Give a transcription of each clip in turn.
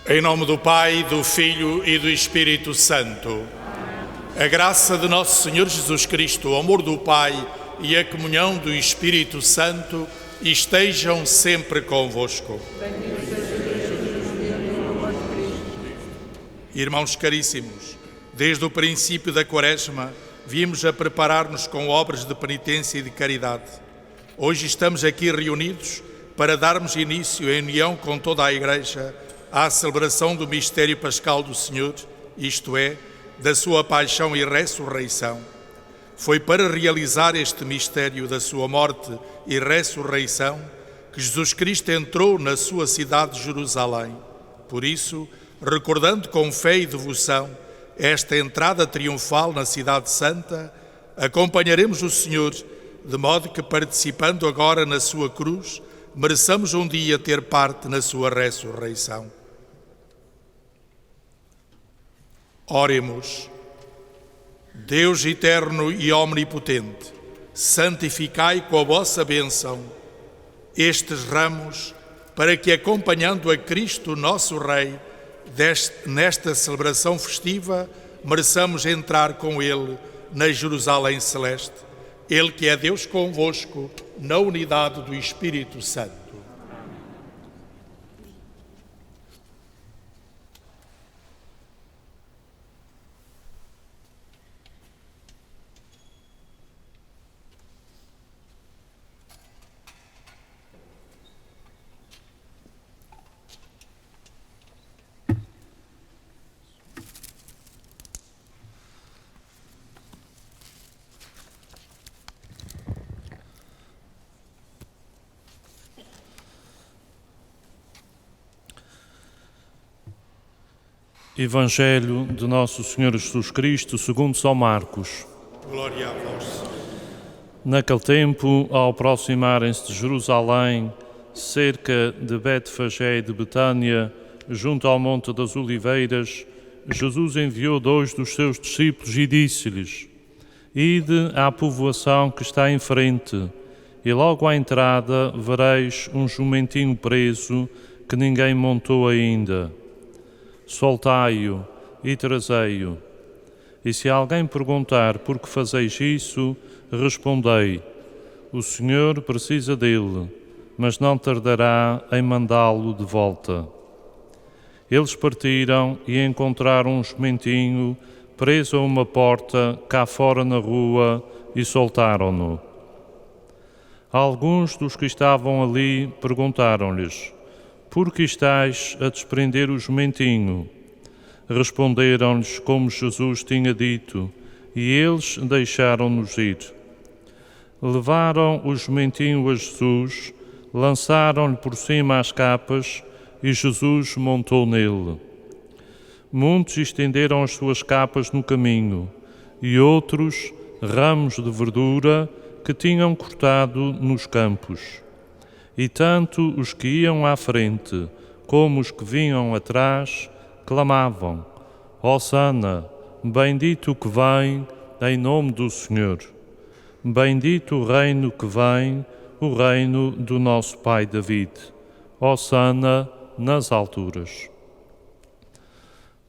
Em nome do Pai, do Filho e do Espírito Santo. A graça de nosso Senhor Jesus Cristo, o amor do Pai e a comunhão do Espírito Santo estejam sempre convosco. Irmãos caríssimos, desde o princípio da Quaresma, vimos a preparar-nos com obras de penitência e de caridade. Hoje estamos aqui reunidos para darmos início, em união com toda a Igreja, à celebração do mistério pascal do Senhor, isto é, da sua paixão e ressurreição. Foi para realizar este mistério da sua morte e ressurreição que Jesus Cristo entrou na sua cidade de Jerusalém. Por isso, recordando com fé e devoção esta entrada triunfal na cidade santa, acompanharemos o Senhor, de modo que, participando agora na sua cruz, mereçamos um dia ter parte na sua ressurreição. Oremos. Deus eterno e omnipotente, santificai com a vossa bênção estes ramos, para que, acompanhando a Cristo, nosso Rei, nesta celebração festiva, mereçamos entrar com Ele na Jerusalém celeste. Ele que é Deus convosco, na unidade do Espírito Santo. Evangelho de Nosso Senhor Jesus Cristo, segundo São Marcos. Glória a vós. Naquele tempo, ao aproximarem-se de Jerusalém, cerca de Betfagé e de Betânia, junto ao Monte das Oliveiras, Jesus enviou 2 dos seus discípulos e disse-lhes: Ide à povoação que está em frente, e logo à entrada vereis um jumentinho preso que ninguém montou ainda. Soltai-o e trazei-o. E se alguém perguntar por que fazeis isso, respondei: o Senhor precisa dele, mas não tardará em mandá-lo de volta. Eles partiram e encontraram um jumentinho preso a uma porta cá fora na rua e soltaram-no. Alguns dos que estavam ali perguntaram-lhes: por que estáis a desprender o jumentinho? Responderam-lhes como Jesus tinha dito, e eles deixaram-nos ir. Levaram o jumentinho a Jesus, lançaram-lhe por cima as capas, e Jesus montou nele. Muitos estenderam as suas capas no caminho, e outros ramos de verdura que tinham cortado nos campos. E tanto os que iam à frente como os que vinham atrás clamavam: Hosana, bendito o que vem em nome do Senhor. Bendito o reino que vem, o reino do nosso pai David. Hosana nas alturas.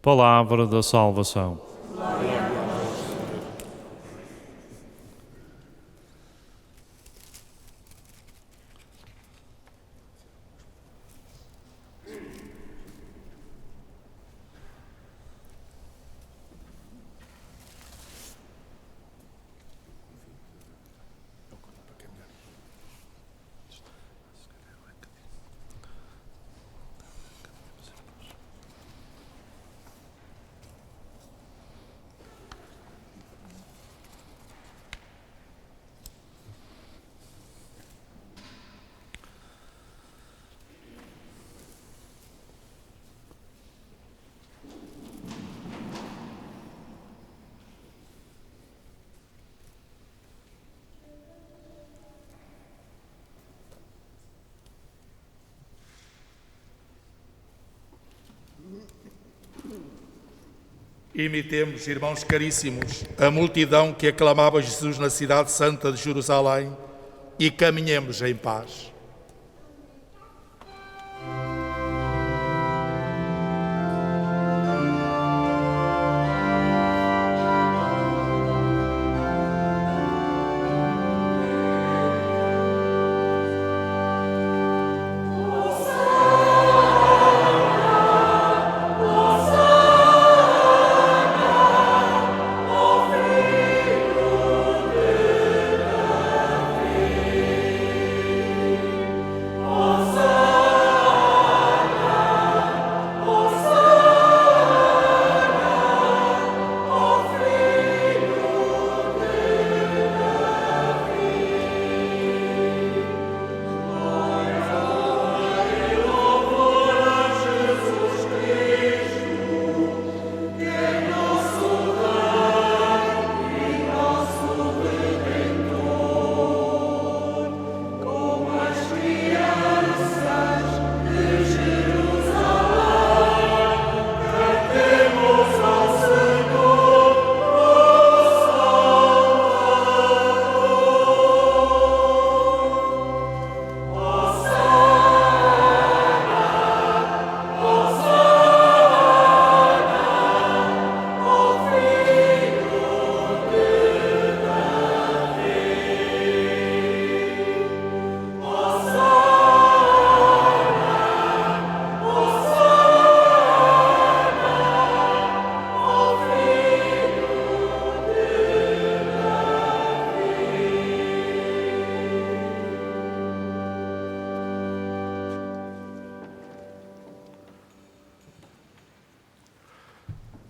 Palavra da salvação. Glória. Imitemos, irmãos caríssimos, a multidão que aclamava Jesus na cidade santa de Jerusalém e caminhemos em paz.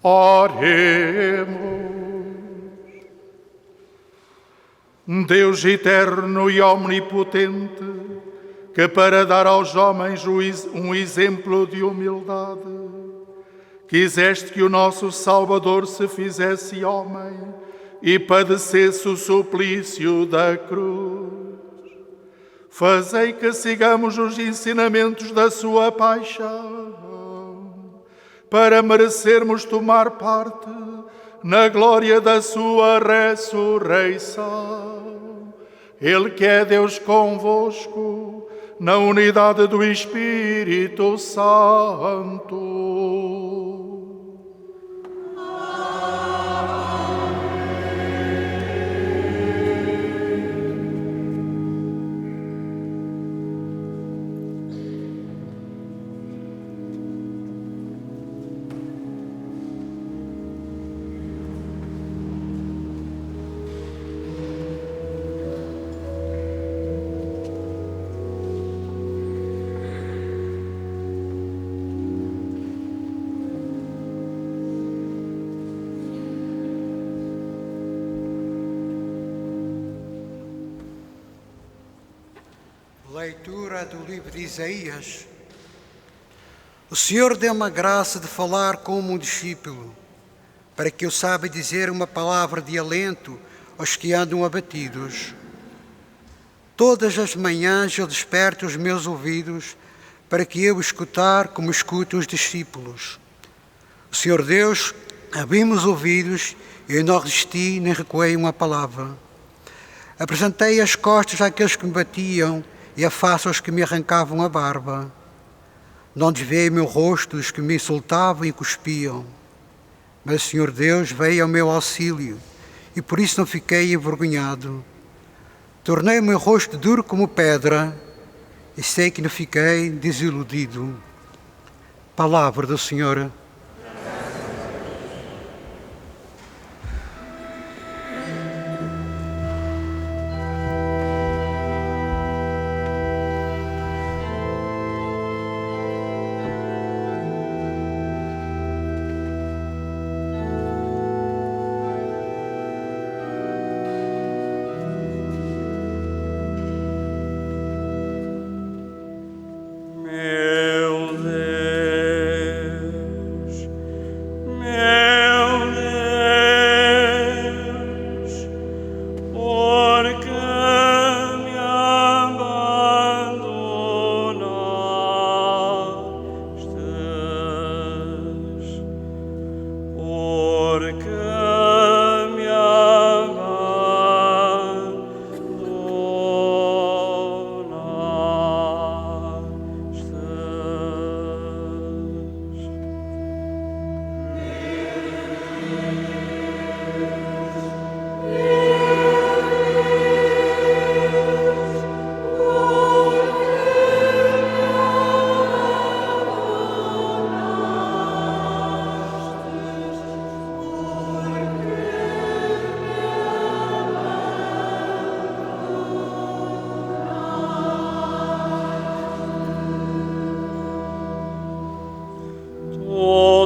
Oremos. Deus eterno e omnipotente, que para dar aos homens um exemplo de humildade, quiseste que o nosso Salvador se fizesse homem e padecesse o suplício da cruz. Fazei que sigamos os ensinamentos da sua paixão, para merecermos tomar parte na glória da sua ressurreição. Ele que é Deus convosco, na unidade do Espírito Santo. Leitura do livro de Isaías. O Senhor deu-me a graça de falar como um discípulo, para que eu saiba dizer uma palavra de alento aos que andam abatidos. Todas as manhãs eu desperto os meus ouvidos, para que eu escutar como escuto os discípulos. O Senhor Deus abriu-me os ouvidos e eu não resisti nem recuei uma palavra. Apresentei as costas àqueles que me batiam e a face aos que me arrancavam a barba. Não desviei meu rosto os que me insultavam e cuspiam. Mas o Senhor Deus veio ao meu auxílio e por isso não fiquei envergonhado. Tornei o meu rosto duro como pedra e sei que não fiquei desiludido. Palavra do Senhor.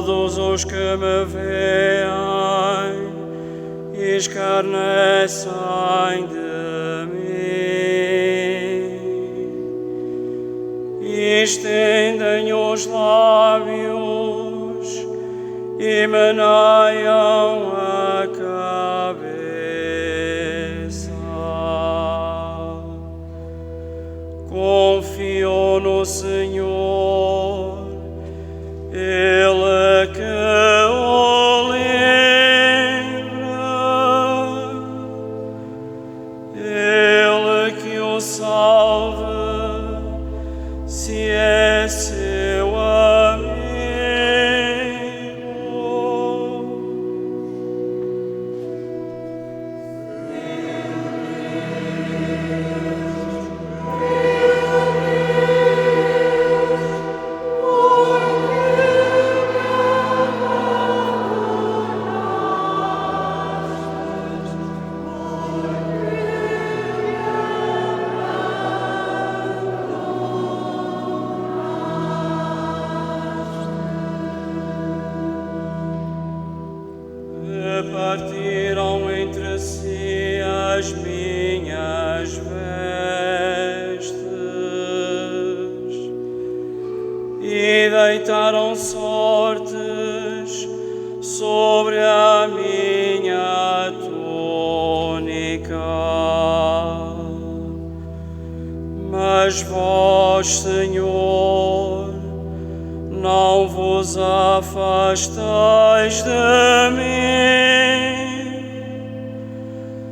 Todos os que me veem escarnecem de mim, estendem os lábios e meneiam a cabeça. Confio no Senhor, Ele que o livra, Ele que o salve, se é seu amigo. deitaram sortes sobre a minha túnica. Mas vós, Senhor, não vos afastais de mim.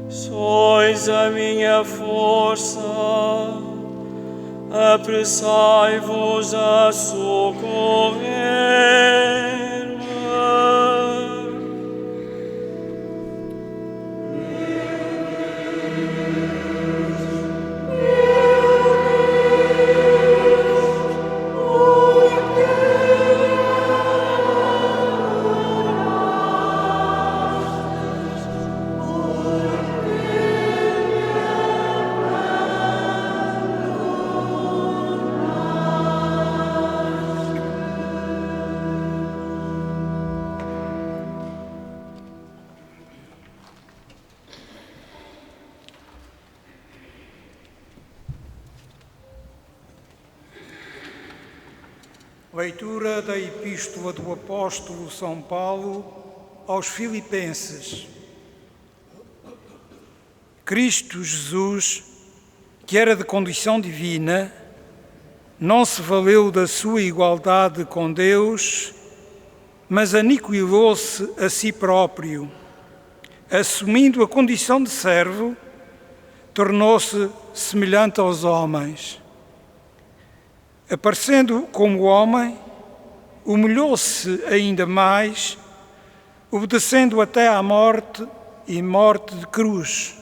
Sois a minha força, apressai-vos a socorrer-me. Leitura da Epístola do Apóstolo São Paulo aos Filipenses. Cristo Jesus, que era de condição divina, não se valeu da sua igualdade com Deus, mas aniquilou-se a si próprio. Assumindo a condição de servo, tornou-se semelhante aos homens. Aparecendo como homem, humilhou-se ainda mais, obedecendo até à morte e morte de cruz.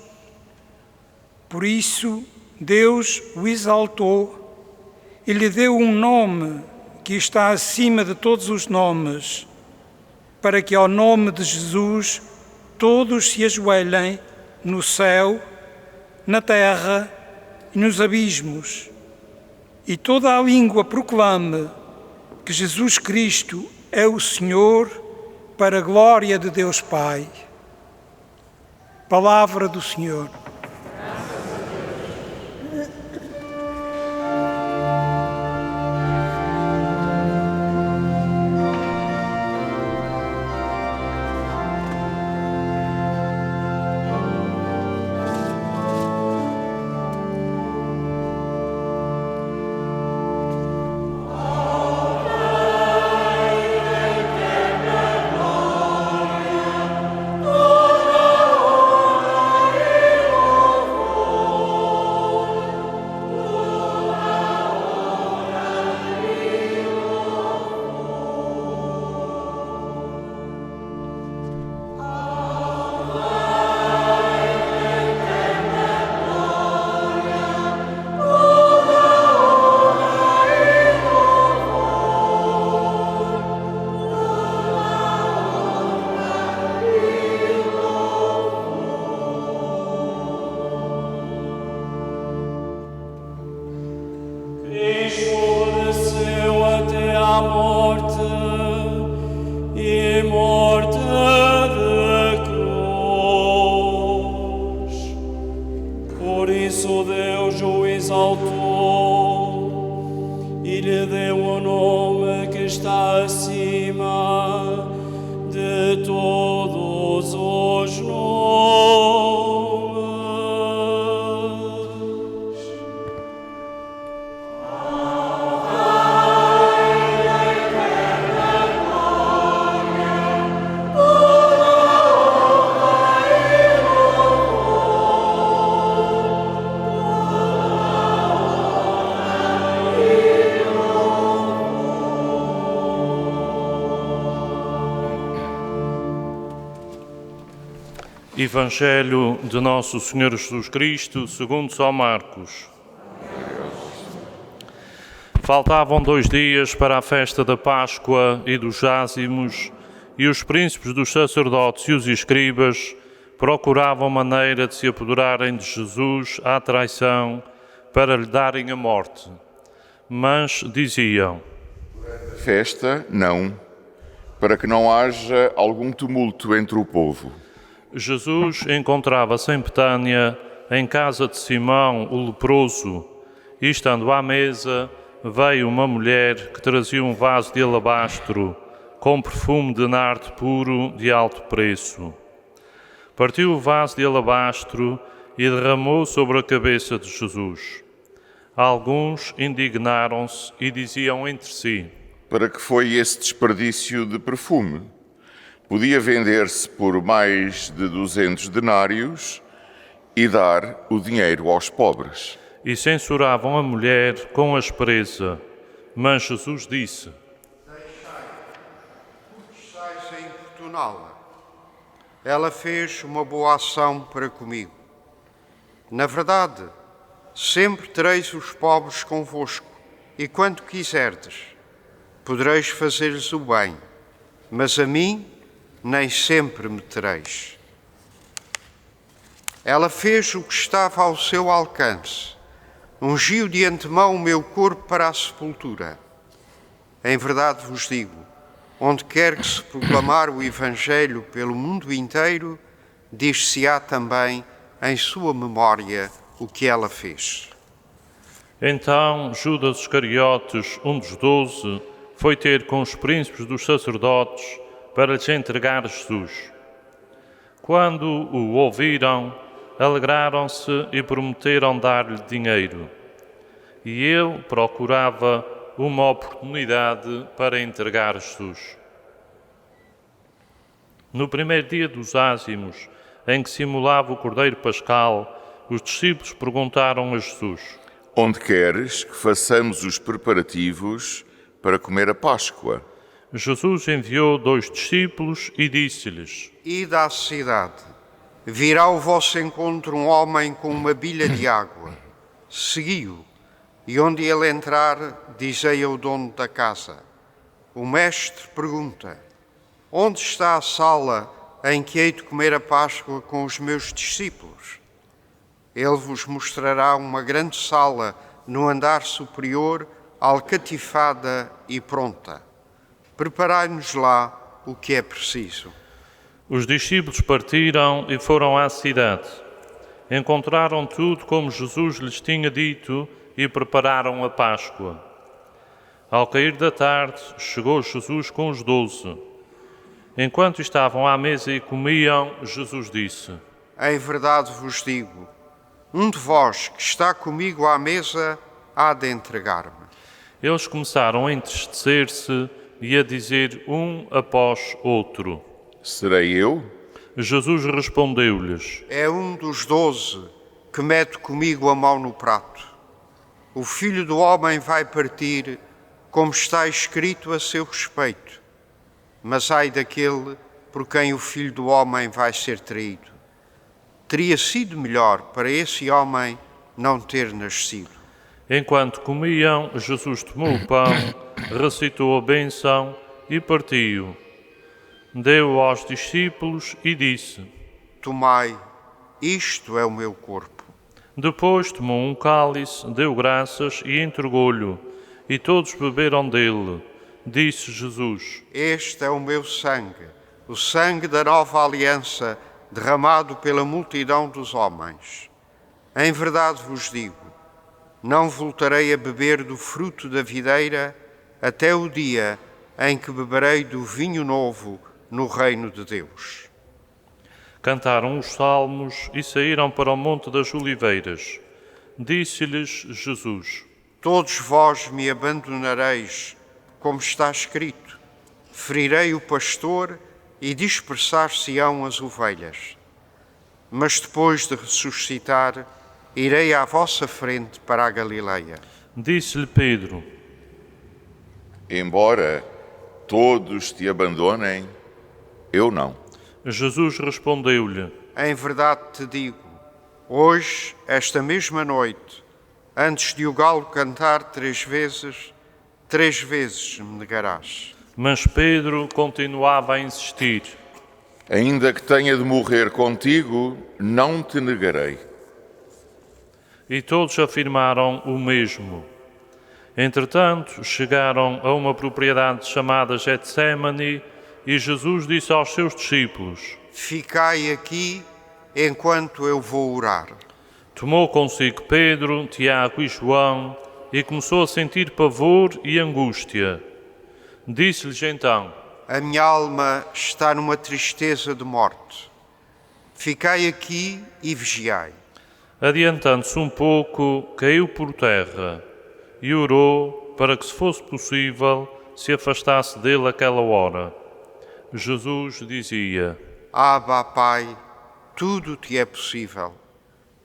Por isso, Deus o exaltou e lhe deu um nome que está acima de todos os nomes, para que ao nome de Jesus todos se ajoelhem no céu, na terra e nos abismos, e toda a língua proclame que Jesus Cristo é o Senhor, para a glória de Deus Pai. Palavra do Senhor. Evangelho de Nosso Senhor Jesus Cristo, segundo São Marcos. Faltavam 2 dias para a festa da Páscoa e dos Ázimos, e os príncipes dos sacerdotes e os escribas procuravam maneira de se apoderarem de Jesus à traição para lhe darem a morte. Mas diziam: festa, não, para que não haja algum tumulto entre o povo. Jesus encontrava-se em Betânia, em casa de Simão, o leproso, e estando à mesa, veio uma mulher que trazia um vaso de alabastro com perfume de nardo puro de alto preço. Partiu o vaso de alabastro e derramou sobre a cabeça de Jesus. Alguns indignaram-se e diziam entre si: Para que foi esse desperdício de perfume? Podia vender-se por mais de 200 denários e dar o dinheiro aos pobres. E censuravam a mulher com aspereza. Mas Jesus disse: Estais a importuná-la. Ela fez uma boa ação para comigo. Na verdade, sempre tereis os pobres convosco, e quando quiserdes, podereis fazer-lhes o bem, mas a mim nem sempre me tereis. Ela fez o que estava ao seu alcance, ungiu de antemão o meu corpo para a sepultura. Em verdade vos digo, onde quer que se proclamar o Evangelho pelo mundo inteiro, dir-se-á também em sua memória o que ela fez. Então Judas Iscariotes, um dos 12, foi ter com os príncipes dos sacerdotes para lhes entregar Jesus. Quando o ouviram, alegraram-se e prometeram dar-lhe dinheiro. E ele procurava uma oportunidade para entregar Jesus. No primeiro dia dos ázimos, em que simulava o Cordeiro Pascal, os discípulos perguntaram a Jesus: Onde queres que façamos os preparativos para comer a Páscoa? Jesus enviou 2 discípulos e disse-lhes: Ide à cidade, virá ao vosso encontro um homem com uma bilha de água. Segui-o, e onde ele entrar, dizei ao dono da casa: O mestre pergunta: Onde está a sala em que hei de comer a Páscoa com os meus discípulos? Ele vos mostrará uma grande sala no andar superior, alcatifada e pronta. Preparai-nos lá o que é preciso. Os discípulos partiram e foram à cidade. Encontraram tudo como Jesus lhes tinha dito e prepararam a Páscoa. Ao cair da tarde, chegou Jesus com os 12. Enquanto estavam à mesa e comiam, Jesus disse: Em verdade vos digo, um de vós que está comigo à mesa há de entregar-me. Eles começaram a entristecer-se e a dizer um após outro: Serei eu? Jesus respondeu-lhes: É um dos 12 que mete comigo a mão no prato. O Filho do Homem vai partir, como está escrito a seu respeito. Mas ai daquele por quem o Filho do Homem vai ser traído. Teria sido melhor para esse homem não ter nascido. Enquanto comiam, Jesus tomou o pão, recitou a bênção e partiu. Deu aos discípulos e disse: Tomai, isto é o meu corpo. Depois tomou um cálice, deu graças e entregou-lhe, e todos beberam dele. Disse Jesus: Este é o meu sangue, o sangue da nova aliança, derramado pela multidão dos homens. Em verdade vos digo, não voltarei a beber do fruto da videira até o dia em que beberei do vinho novo no reino de Deus. Cantaram os salmos e saíram para o Monte das Oliveiras. Disse-lhes Jesus: Todos vós me abandonareis, como está escrito: ferirei o pastor e dispersar-se-ão as ovelhas. Mas depois de ressuscitar, irei à vossa frente para a Galileia. Disse-lhe Pedro: Embora todos te abandonem, eu não. Jesus respondeu-lhe: Em verdade te digo, hoje, esta mesma noite, antes de o galo cantar 3 vezes me negarás. Mas Pedro continuava a insistir: Ainda que tenha de morrer contigo, não te negarei. E todos afirmaram o mesmo. Entretanto, chegaram a uma propriedade chamada Getsémani e Jesus disse aos seus discípulos: Ficai aqui enquanto eu vou orar. Tomou consigo Pedro, Tiago e João e começou a sentir pavor e angústia. Disse-lhes então: A minha alma está numa tristeza de morte. Ficai aqui e vigiai. Adiantando-se um pouco, caiu por terra e orou para que, se fosse possível, se afastasse dele aquela hora. Jesus dizia: Abba, Pai, tudo te é possível.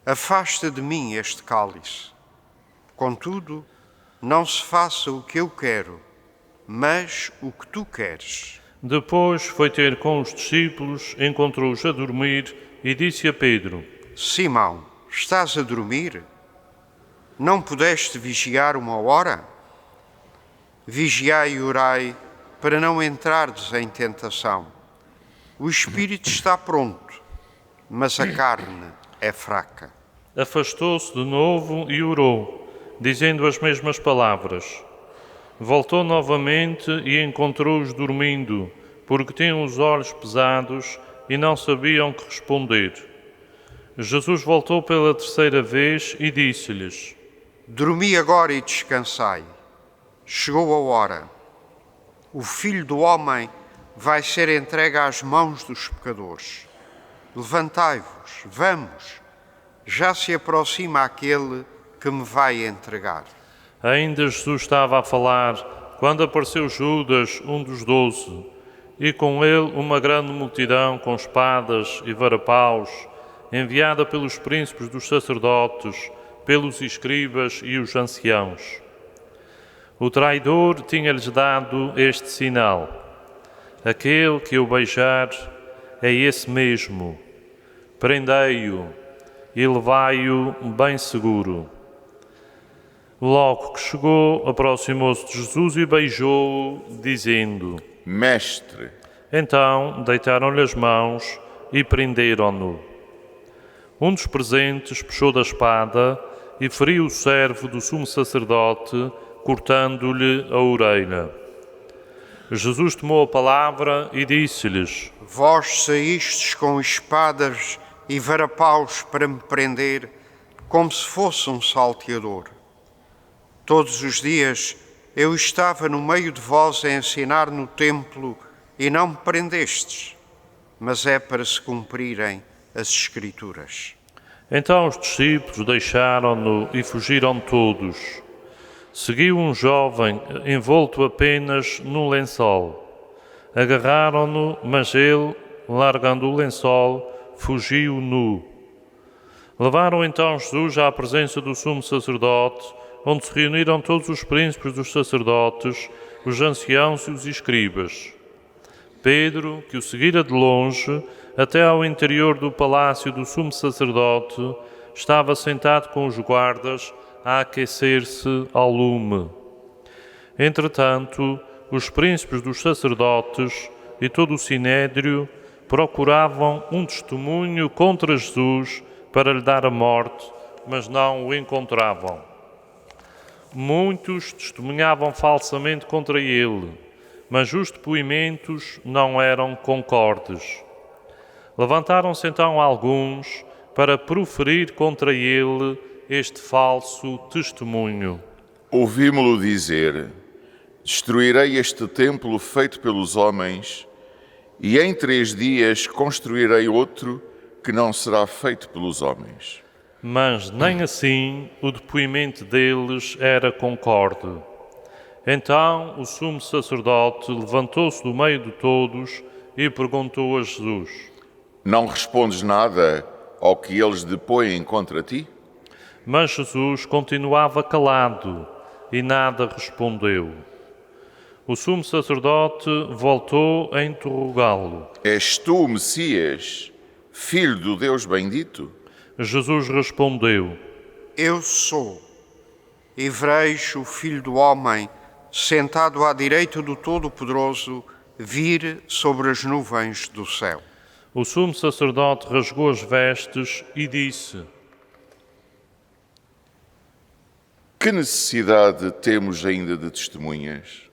Afasta de mim este cálice. Contudo, não se faça o que eu quero, mas o que tu queres. Depois foi ter com os discípulos, encontrou-os a dormir e disse a Pedro: Simão, estás a dormir? Não pudeste vigiar uma hora? Vigiai e orai, para não entrardes em tentação. O espírito está pronto, mas a carne é fraca. Afastou-se de novo e orou, dizendo as mesmas palavras. Voltou novamente e encontrou-os dormindo, porque tinham os olhos pesados e não sabiam que responder. Jesus voltou pela terceira vez e disse-lhes: Dormi agora e descansai. Chegou a hora. O Filho do Homem vai ser entregue às mãos dos pecadores. Levantai-vos, vamos. Já se aproxima aquele que me vai entregar. Ainda Jesus estava a falar quando apareceu Judas, um dos 12, e com ele uma grande multidão com espadas e varapaus, enviada pelos príncipes dos sacerdotes, pelos escribas e os anciãos. O traidor tinha-lhes dado este sinal: aquele que eu beijar é esse mesmo. Prendei-o e levai-o bem seguro. Logo que chegou, aproximou-se de Jesus e beijou-o, dizendo: Mestre, Então deitaram-lhe as mãos e prenderam-no. Um dos presentes puxou da espada e feriu o servo do sumo sacerdote, cortando-lhe a orelha. Jesus tomou a palavra e disse-lhes: Vós saístes com espadas e varapaus para me prender, como se fosse um salteador. Todos os dias eu estava no meio de vós a ensinar no templo e não me prendestes, mas é para se cumprirem as Escrituras. Então os discípulos deixaram-no e fugiram todos. Seguiu um jovem envolto apenas num lençol. Agarraram-no, mas ele, largando o lençol, fugiu nu. Levaram então Jesus à presença do sumo sacerdote, onde se reuniram todos os príncipes dos sacerdotes, os anciãos e os escribas. Pedro, que o seguira de longe, até ao interior do palácio do sumo sacerdote, estava sentado com os guardas a aquecer-se ao lume. Entretanto, os príncipes dos sacerdotes e todo o sinédrio procuravam um testemunho contra Jesus para lhe dar a morte, mas não o encontravam. Muitos testemunhavam falsamente contra ele, mas os depoimentos não eram concordes. Levantaram-se então alguns para proferir contra ele este falso testemunho. ouvimo-lo dizer: Destruirei este templo feito pelos homens, e em 3 dias construirei outro que não será feito pelos homens. Mas nem assim o depoimento deles era concorde. Então o sumo sacerdote levantou-se do meio de todos e perguntou a Jesus: Não respondes nada ao que eles depõem contra ti? Mas Jesus continuava calado e nada respondeu. O sumo sacerdote voltou a interrogá-lo. És tu o Messias, filho do Deus bendito? Jesus respondeu: Eu sou, e vereis o Filho do Homem sentado à direita do Todo-Poderoso vir sobre as nuvens do céu. O sumo sacerdote rasgou as vestes e disse: Que necessidade temos ainda de testemunhas?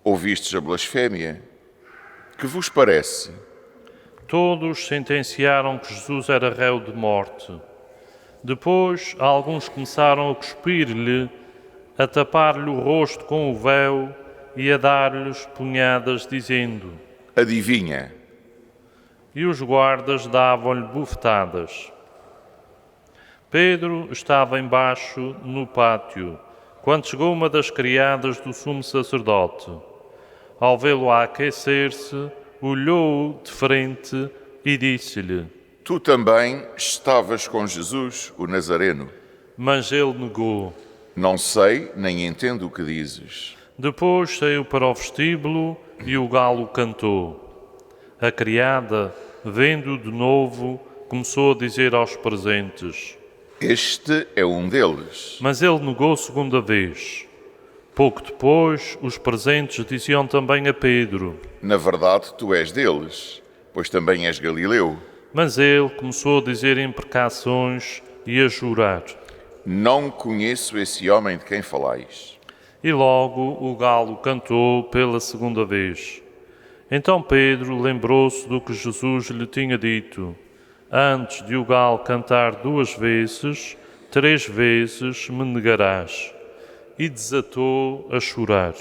Ouvistes a blasfémia? Que vos parece? Todos sentenciaram que Jesus era réu de morte. Depois, alguns começaram a cuspir-lhe, a tapar-lhe o rosto com o véu e a dar-lhes punhadas, dizendo: adivinha. E os guardas davam-lhe bufetadas. Pedro estava embaixo no pátio, quando chegou uma das criadas do sumo sacerdote. Ao vê-lo a aquecer-se, olhou-o de frente e disse-lhe: Tu também estavas com Jesus, o Nazareno. Mas ele negou. Não sei, nem entendo o que dizes. Depois saiu para o vestíbulo e o galo cantou. A criada, vendo-o de novo, começou a dizer aos presentes: Este é um deles. Mas ele negou segunda vez. Pouco depois, os presentes diziam também a Pedro: Na verdade, tu és deles, pois também és galileu. Mas ele começou a dizer imprecações e a jurar. Não conheço esse homem de quem falais. E logo o galo cantou pela segunda vez. Então Pedro lembrou-se do que Jesus lhe tinha dito: antes de o galo cantar 2 vezes, 3 vezes me negarás. E desatou a chorar.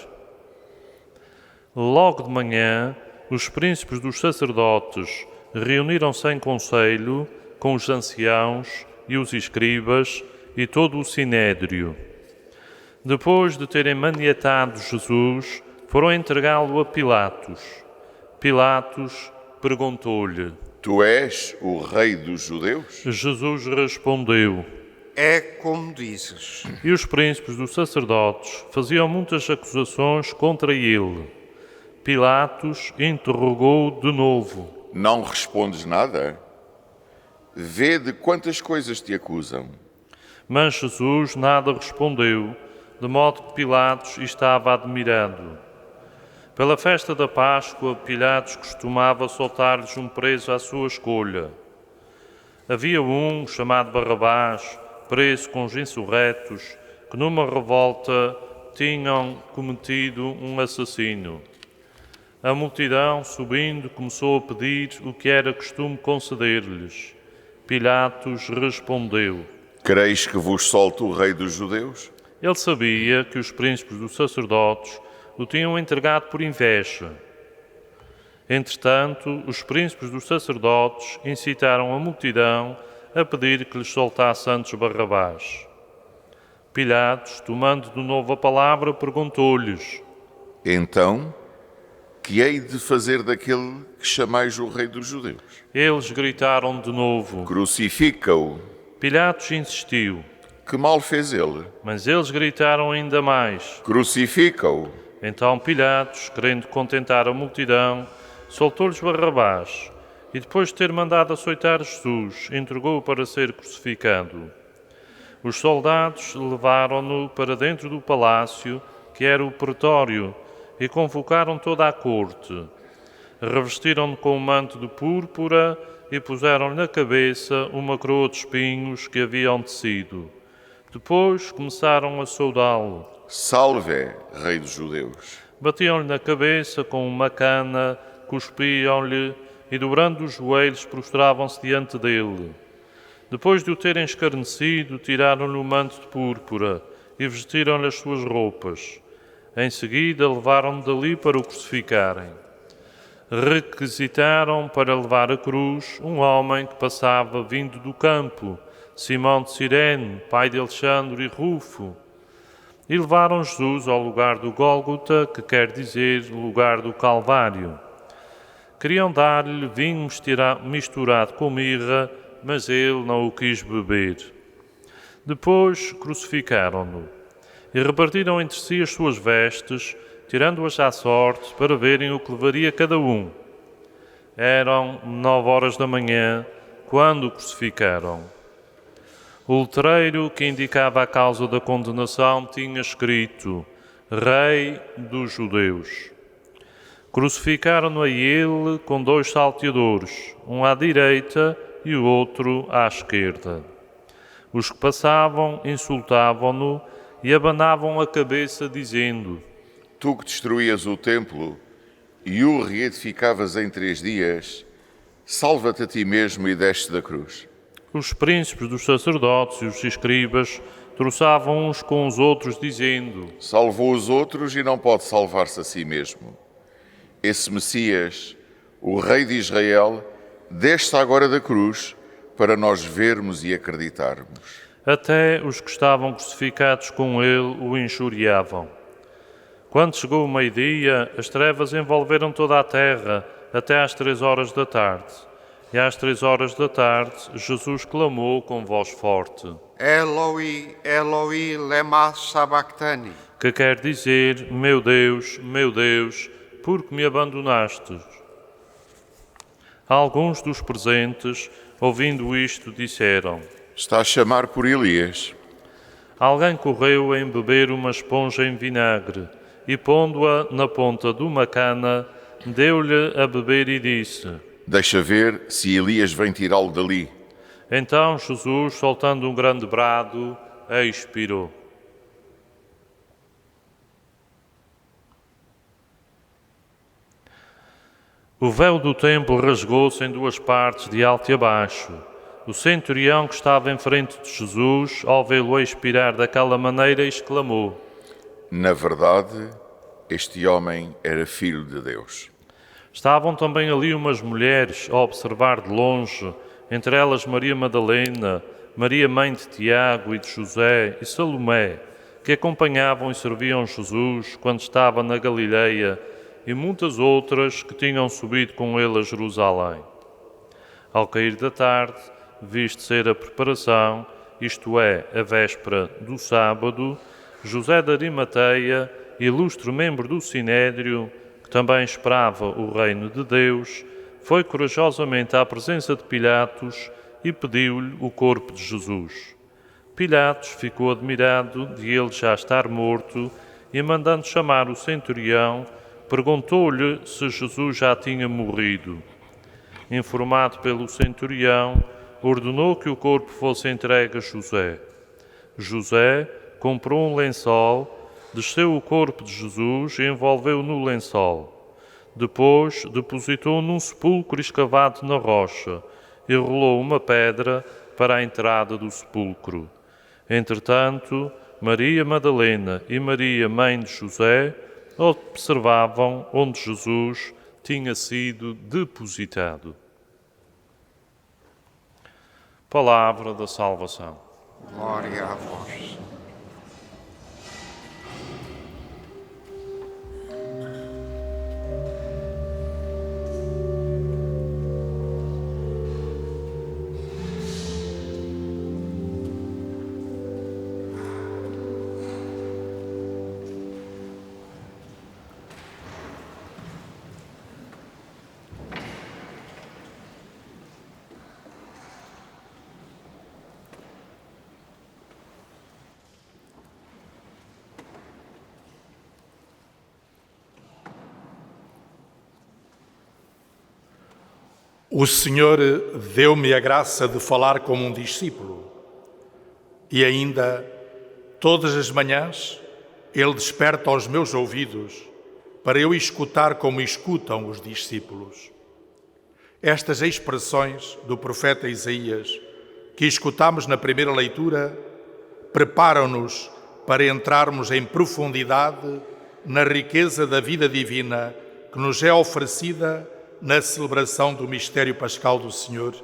Logo de manhã, os príncipes dos sacerdotes reuniram-se em conselho com os anciãos e os escribas e todo o sinédrio. Depois de terem maniatado Jesus, foram entregá-lo a Pilatos. Pilatos perguntou-lhe: Tu és o rei dos judeus? Jesus respondeu: É como dizes. E os príncipes dos sacerdotes faziam muitas acusações contra ele. Pilatos interrogou-o de novo: Não respondes nada? Vê de quantas coisas te acusam. Mas Jesus nada respondeu, de modo que Pilatos estava admirado. Pela festa da Páscoa, Pilatos costumava soltar-lhes um preso à sua escolha. Havia um, chamado Barrabás, preso com os insurretos, que numa revolta tinham cometido um assassínio. A multidão, subindo, começou a pedir o que era costume conceder-lhes. Pilatos respondeu: Quereis que vos solte o rei dos judeus? Ele sabia que os príncipes dos sacerdotes o tinham entregado por inveja. Entretanto, os príncipes dos sacerdotes incitaram a multidão a pedir que lhes soltasse antes Barrabás. Pilatos, tomando de novo a palavra, perguntou-lhes: Então, que hei de fazer daquele que chamais o rei dos judeus? Eles gritaram de novo. Crucifica-o. Pilatos insistiu, Que mal fez ele? mas eles gritaram ainda mais. Crucifica-o. Então Pilatos, querendo contentar a multidão, soltou-lhes Barrabás e, depois de ter mandado açoitar Jesus, entregou-o para ser crucificado. Os soldados levaram-no para dentro do palácio, que era o pretório, e convocaram toda a corte. Revestiram-no com um manto de púrpura e puseram-lhe na cabeça uma coroa de espinhos que haviam tecido. Depois começaram a saudá-lo. Salve, rei dos judeus. Batiam-lhe na cabeça com uma cana, cuspiam-lhe e, dobrando os joelhos, prostravam-se diante dele. Depois de o terem escarnecido, tiraram-lhe o manto de púrpura e vestiram-lhe as suas roupas. Em seguida, levaram-no dali para o crucificarem. Requisitaram para levar a cruz um homem que passava vindo do campo, Simão de Cirene, pai de Alexandre e Rufo. E levaram Jesus ao lugar do Gólgota, que quer dizer lugar do Calvário. Queriam dar-lhe vinho misturado com mirra, mas ele não o quis beber. Depois crucificaram-no e repartiram entre si as suas vestes, tirando-as à sorte para verem o que levaria cada um. Eram 9 da manhã, quando o crucificaram. O letreiro que indicava a causa da condenação tinha escrito: Rei dos Judeus. Crucificaram-no a ele com 2 salteadores, um à direita e o outro à esquerda. Os que passavam insultavam-no e abanavam a cabeça, dizendo: Tu que destruías o templo e o reedificavas em 3 dias, salva-te a ti mesmo e desce da cruz. Os príncipes dos sacerdotes e os escribas troçavam uns com os outros, dizendo: Salvou os outros e não pode salvar-se a si mesmo. Esse Messias, o Rei de Israel, desce agora da cruz para nós vermos e acreditarmos. Até os que estavam crucificados com ele o injuriavam. Quando chegou o meio-dia, as trevas envolveram toda a terra até às 3 da tarde. E às 3 da tarde, Jesus clamou com voz forte: Eloi, Eloi, lema sabachthani. Que quer dizer: meu Deus, por que me abandonastes? Alguns dos presentes, ouvindo isto, disseram: Está a chamar por Elias. Alguém correu a embeber uma esponja em vinagre e, pondo-a na ponta de uma cana, deu-lhe a beber e disse: Deixa ver se Elias vem tirá-lo dali. Então Jesus, soltando um grande brado, expirou. O véu do templo rasgou-se em 2 partes, de alto e abaixo. O centurião que estava em frente de Jesus, ao vê-lo expirar daquela maneira, exclamou: Na verdade, este homem era filho de Deus. Estavam também ali umas mulheres a observar de longe, entre elas Maria Madalena, Maria mãe de Tiago e de José e Salomé, que acompanhavam e serviam Jesus quando estava na Galileia, e muitas outras que tinham subido com ele a Jerusalém. Ao cair da tarde, visto ser a preparação, isto é, a véspera do sábado, José de Arimateia, ilustre membro do Sinédrio, que também esperava o reino de Deus, foi corajosamente à presença de Pilatos e pediu-lhe o corpo de Jesus. Pilatos ficou admirado de ele já estar morto e, mandando chamar o centurião, perguntou-lhe se Jesus já tinha morrido. Informado pelo centurião, ordenou que o corpo fosse entregue a José. José comprou um lençol, desceu o corpo de Jesus e envolveu-o no lençol. Depois depositou-o num sepulcro escavado na rocha e rolou uma pedra para a entrada do sepulcro. Entretanto, Maria Madalena e Maria, mãe de José, observavam onde Jesus tinha sido depositado. Palavra da salvação. Glória a vós. O Senhor deu-me a graça de falar como um discípulo e ainda, todas as manhãs, Ele desperta aos meus ouvidos para eu escutar como escutam os discípulos. Estas expressões do profeta Isaías, que escutamos na primeira leitura, preparam-nos para entrarmos em profundidade na riqueza da vida divina que nos é oferecida na celebração do mistério pascal do Senhor,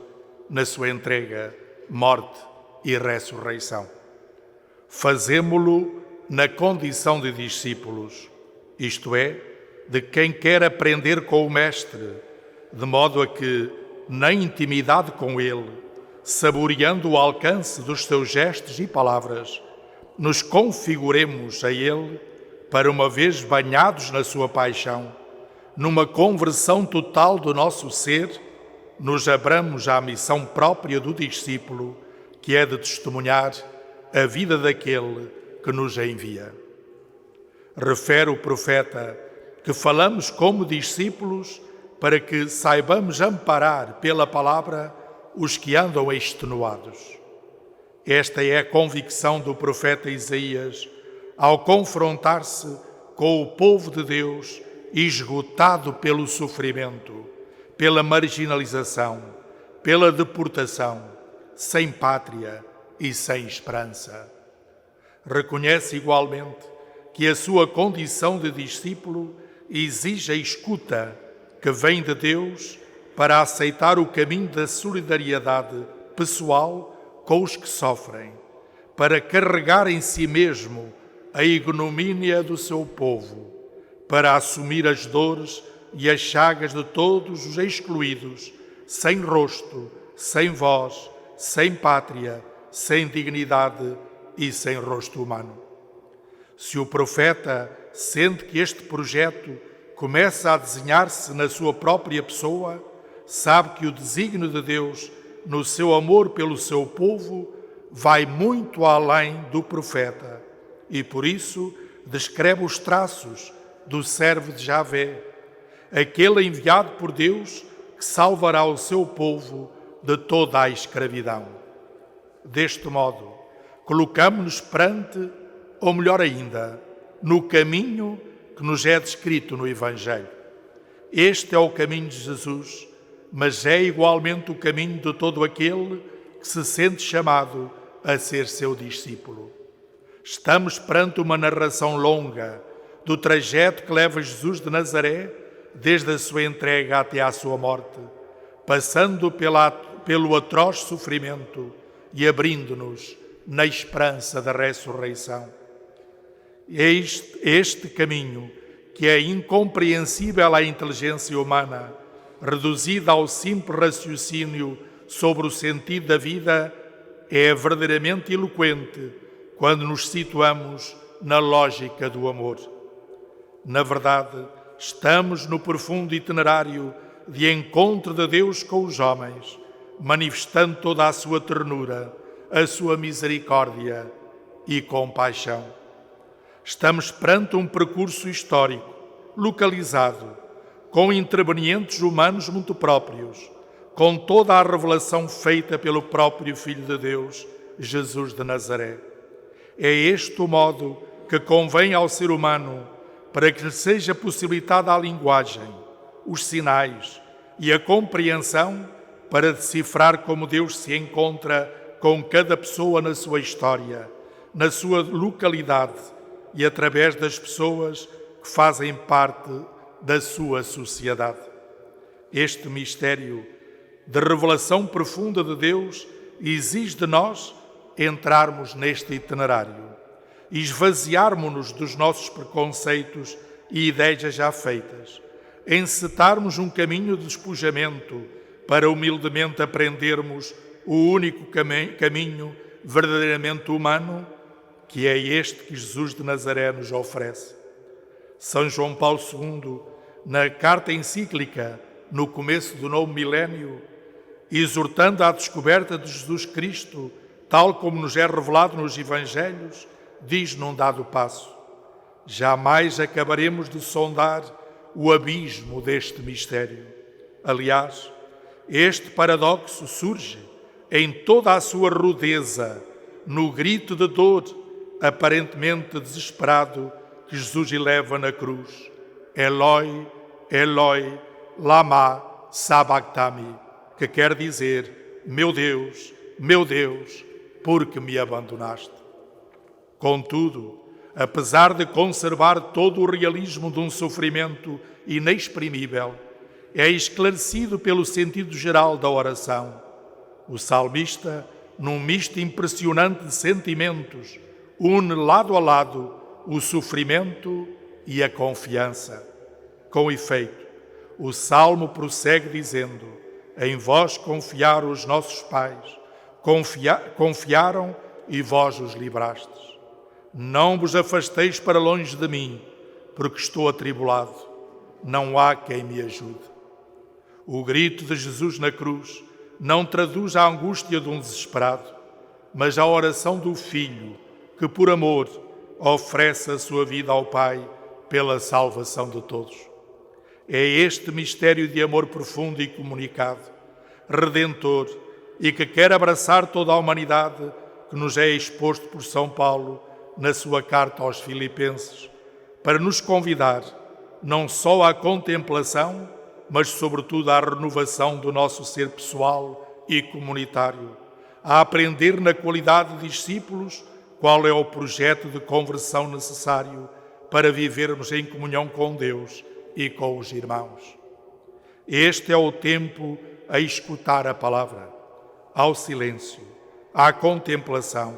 na sua entrega, morte e ressurreição. Fazemo-lo na condição de discípulos, isto é, de quem quer aprender com o Mestre, de modo a que, na intimidade com Ele, saboreando o alcance dos seus gestos e palavras, nos configuremos a Ele para, uma vez banhados na sua paixão, numa conversão total do nosso ser, nos abramos à missão própria do discípulo, que é de testemunhar a vida daquele que nos envia. Refere o profeta que falamos como discípulos para que saibamos amparar pela palavra os que andam extenuados. Esta é a convicção do profeta Isaías ao confrontar-se com o povo de Deus esgotado pelo sofrimento, pela marginalização, pela deportação, sem pátria e sem esperança. reconhece igualmente que a sua condição de discípulo exige a escuta que vem de Deus para aceitar o caminho da solidariedade pessoal com os que sofrem, para carregar em si mesmo a ignomínia do seu povo, para assumir as dores e as chagas de todos os excluídos, sem rosto, sem voz, sem pátria, sem dignidade e sem rosto humano. Se o profeta sente que este projeto começa a desenhar-se na sua própria pessoa, sabe que o desígnio de Deus, no seu amor pelo seu povo, vai muito além do profeta e, por isso, descreve os traços do servo de Javé, aquele enviado por Deus que salvará o seu povo de toda a escravidão. Deste modo, colocamos-nos perante, ou melhor ainda, no caminho que nos é descrito no Evangelho. Este é o caminho de Jesus, mas é igualmente o caminho de todo aquele que se sente chamado a ser seu discípulo. Estamos perante uma narração longa do trajeto que leva Jesus de Nazaré desde a sua entrega até à sua morte, passando pelo atroz sofrimento e abrindo-nos na esperança da ressurreição. Este caminho, que é incompreensível à inteligência humana, reduzida ao simples raciocínio sobre o sentido da vida, é verdadeiramente eloquente quando nos situamos na lógica do amor. Na verdade, estamos no profundo itinerário de encontro de Deus com os homens, manifestando toda a sua ternura, a sua misericórdia e compaixão. Estamos perante um percurso histórico, localizado, com intervenientes humanos muito próprios, com toda a revelação feita pelo próprio Filho de Deus, Jesus de Nazaré. É este o modo que convém ao ser humano para que lhe seja possibilitada a linguagem, os sinais e a compreensão para decifrar como Deus se encontra com cada pessoa na sua história, na sua localidade e através das pessoas que fazem parte da sua sociedade. Este mistério de revelação profunda de Deus exige de nós entrarmos neste itinerário, esvaziarmos-nos dos nossos preconceitos e ideias já feitas, encetarmos um caminho de despojamento para humildemente aprendermos o único caminho verdadeiramente humano, que é este que Jesus de Nazaré nos oferece. São João Paulo II, na carta encíclica, no começo do novo milénio, exortando à descoberta de Jesus Cristo, tal como nos é revelado nos Evangelhos, diz num dado passo: jamais acabaremos de sondar o abismo deste mistério. Aliás, este paradoxo surge em toda a sua rudeza, no grito de dor, aparentemente desesperado, que Jesus eleva na cruz: Eloi, Eloi, lama sabachthani, que quer dizer: meu Deus, por que me abandonaste? Contudo, apesar de conservar todo o realismo de um sofrimento inexprimível, é esclarecido pelo sentido geral da oração. O salmista, num misto impressionante de sentimentos, une lado a lado o sofrimento e a confiança. Com efeito, o Salmo prossegue dizendo: em vós confiaram os nossos pais, confiaram e vós os librastes. Não vos afasteis para longe de mim, porque estou atribulado. Não há quem me ajude. O grito de Jesus na cruz não traduz a angústia de um desesperado, mas a oração do Filho, que por amor oferece a sua vida ao Pai pela salvação de todos. É este mistério de amor profundo e comunicado, redentor, e que quer abraçar toda a humanidade, que nos é exposto por São Paulo na sua carta aos Filipenses, para nos convidar não só à contemplação, mas sobretudo à renovação do nosso ser pessoal e comunitário, a aprender na qualidade de discípulos qual é o projeto de conversão necessário para vivermos em comunhão com Deus e com os irmãos. Este é o tempo a escutar a palavra, ao silêncio, à contemplação,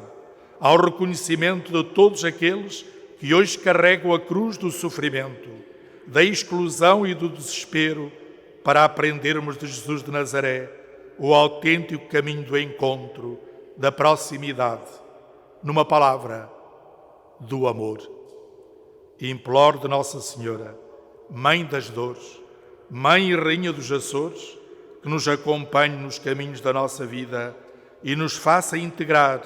ao reconhecimento de todos aqueles que hoje carregam a cruz do sofrimento, da exclusão e do desespero, para aprendermos de Jesus de Nazaré o autêntico caminho do encontro, da proximidade, numa palavra, do amor. Imploro de Nossa Senhora, Mãe das Dores, Mãe e Rainha dos Açores, que nos acompanhe nos caminhos da nossa vida e nos faça integrar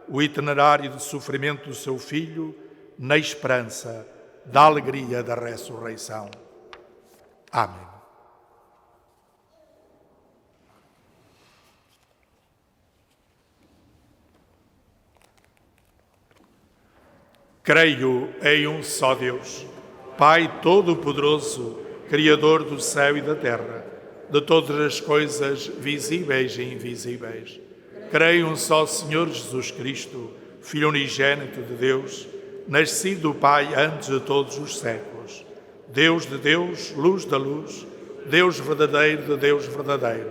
o itinerário de sofrimento do seu Filho na esperança da alegria da ressurreição. Amém. Creio em um só Deus, Pai Todo-Poderoso, Criador do céu e da terra, de todas as coisas visíveis e invisíveis. Creio em um só Senhor Jesus Cristo, Filho unigênito de Deus, nascido do Pai antes de todos os séculos. Deus de Deus, luz da luz, Deus verdadeiro de Deus verdadeiro,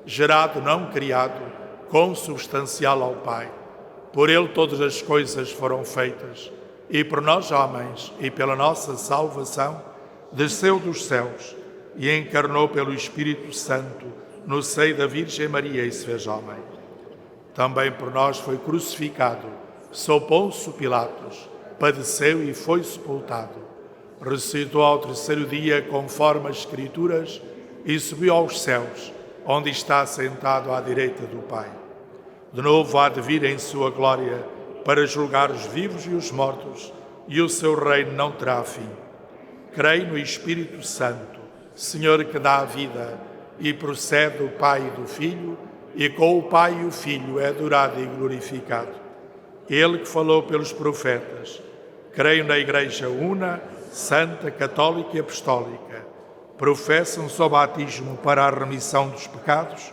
gerado, não criado, consubstancial ao Pai. Por Ele todas as coisas foram feitas, e por nós homens, e pela nossa salvação, desceu dos céus e encarnou pelo Espírito Santo no seio da Virgem Maria e se fez homem. Também por nós foi crucificado, sob Pôncio Pilatos, padeceu e foi sepultado. Ressuscitou ao terceiro dia, conforme as Escrituras, e subiu aos céus, onde está sentado à direita do Pai. De novo há de vir em sua glória, para julgar os vivos e os mortos, e o seu reino não terá fim. Creio no Espírito Santo, Senhor que dá a vida, e procede do Pai e do Filho, e com o Pai e o Filho é adorado e glorificado. Ele que falou pelos profetas. Creio na Igreja una, santa, católica e apostólica. Professo um só batismo para a remissão dos pecados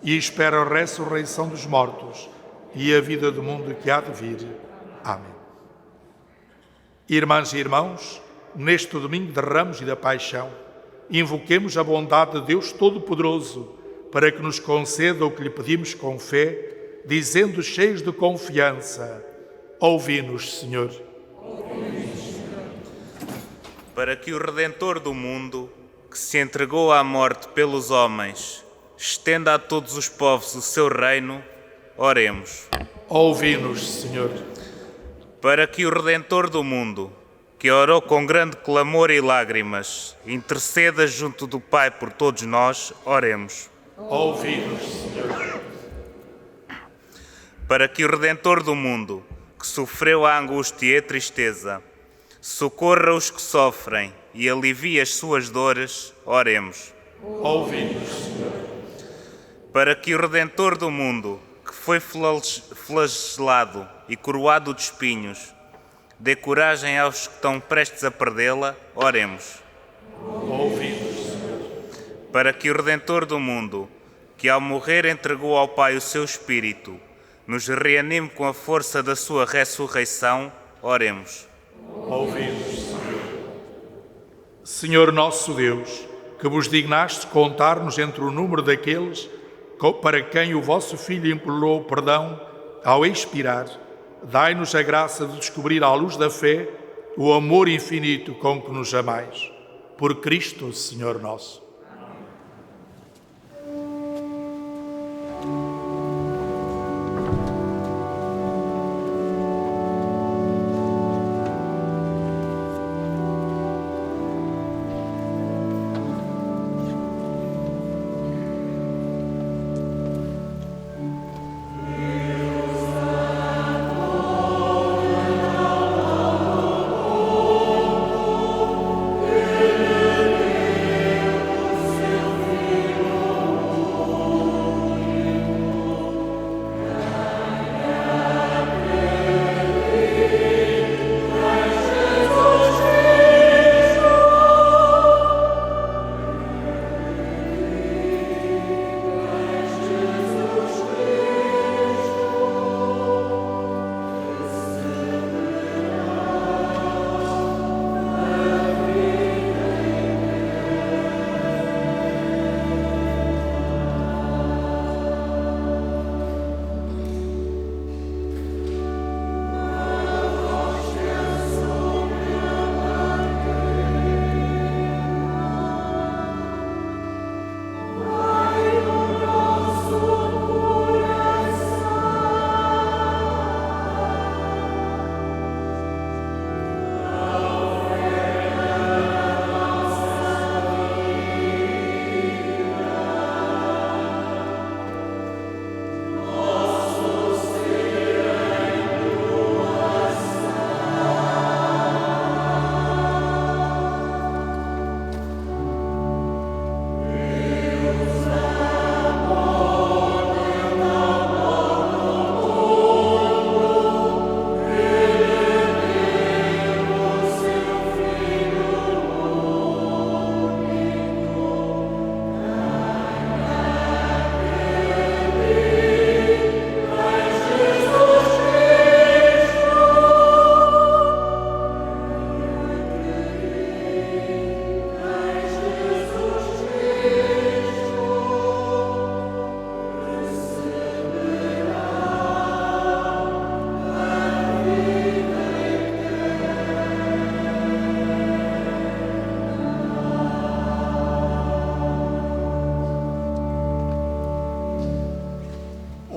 e espero a ressurreição dos mortos e a vida do mundo que há de vir. Amém. Irmãs e irmãos, neste domingo de Ramos e da Paixão, invoquemos a bondade de Deus Todo-Poderoso para que nos conceda o que lhe pedimos com fé, dizendo cheios de confiança: ouvi-nos, Senhor. Para que o Redentor do mundo, que se entregou à morte pelos homens, estenda a todos os povos o seu reino, oremos. Ouvi-nos, Senhor. Para que o Redentor do mundo, que orou com grande clamor e lágrimas, interceda junto do Pai por todos nós, oremos. Ouvi-nos, Senhor. Para que o Redentor do mundo, que sofreu a angústia e a tristeza, socorra os que sofrem e alivie as suas dores, oremos. Ouvi-nos, Senhor. Para que o Redentor do mundo, que foi flagelado e coroado de espinhos, dê coragem aos que estão prestes a perdê-la, oremos. Ouvi-nos, Senhor. Para que o Redentor do mundo, que ao morrer entregou ao Pai o seu Espírito, nos reanime com a força da sua ressurreição, oremos. Ouvi-nos, Senhor. Senhor nosso Deus, que vos dignaste contar-nos entre o número daqueles para quem o vosso Filho implorou perdão ao expirar, dai-nos a graça de descobrir à luz da fé o amor infinito com que nos amais. Por Cristo, Senhor nosso.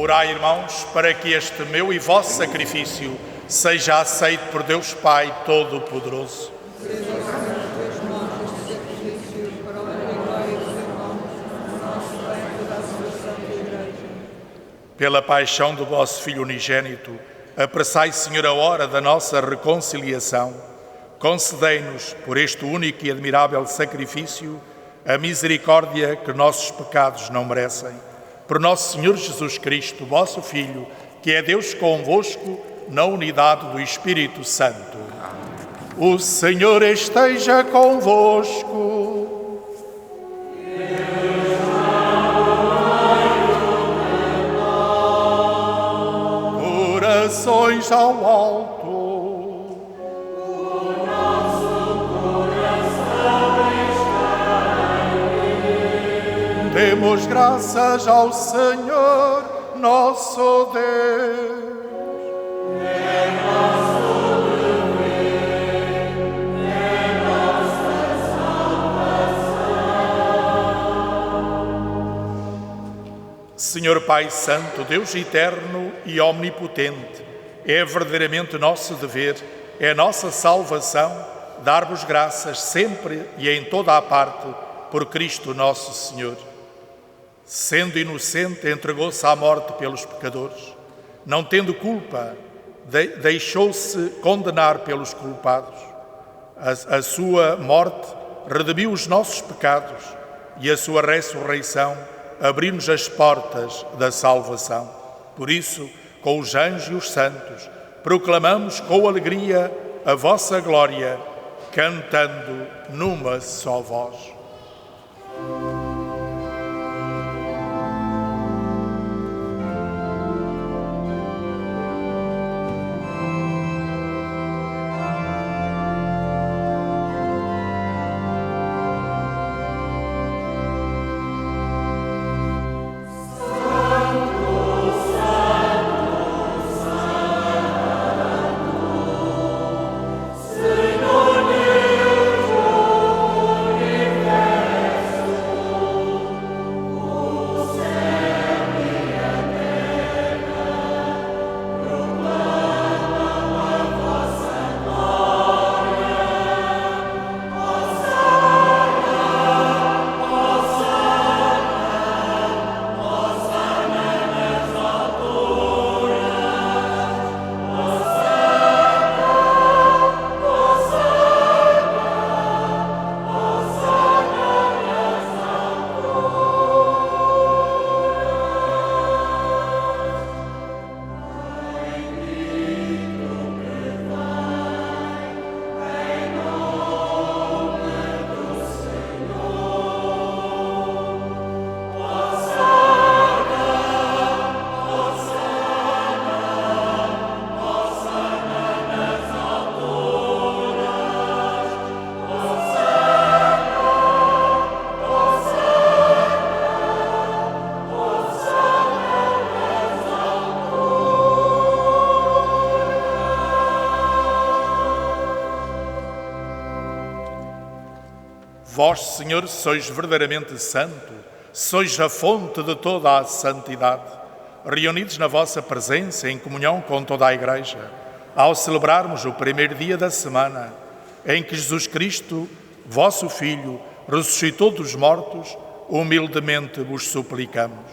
Orai, irmãos, para que este meu e vosso sacrifício seja aceito por Deus Pai Todo-Poderoso. Pela paixão do vosso Filho unigênito, apressai, Senhor, a hora da nossa reconciliação. Concedei-nos, por este único e admirável sacrifício, a misericórdia que nossos pecados não merecem. Por nosso Senhor Jesus Cristo, vosso Filho, que é Deus convosco, na unidade do Espírito Santo. O Senhor esteja convosco. Corações ao alto. O nosso coração está em ti. Demos graças ao Senhor, nosso Deus. É nosso dever, é nossa salvação. Senhor Pai Santo, Deus eterno e omnipotente, é verdadeiramente nosso dever, é nossa salvação, dar-vos graças sempre e em toda a parte por Cristo nosso Senhor. Sendo inocente, entregou-se à morte pelos pecadores. Não tendo culpa, deixou-se condenar pelos culpados. A sua morte redimiu os nossos pecados e a sua ressurreição abriu-nos as portas da salvação. Por isso, com os anjos e os santos, proclamamos com alegria a vossa glória, cantando numa só voz. Vós, Senhor, sois verdadeiramente santo, sois a fonte de toda a santidade. Reunidos na vossa presença, em comunhão com toda a Igreja, ao celebrarmos o primeiro dia da semana, em que Jesus Cristo, vosso Filho, ressuscitou dos mortos, humildemente vos suplicamos.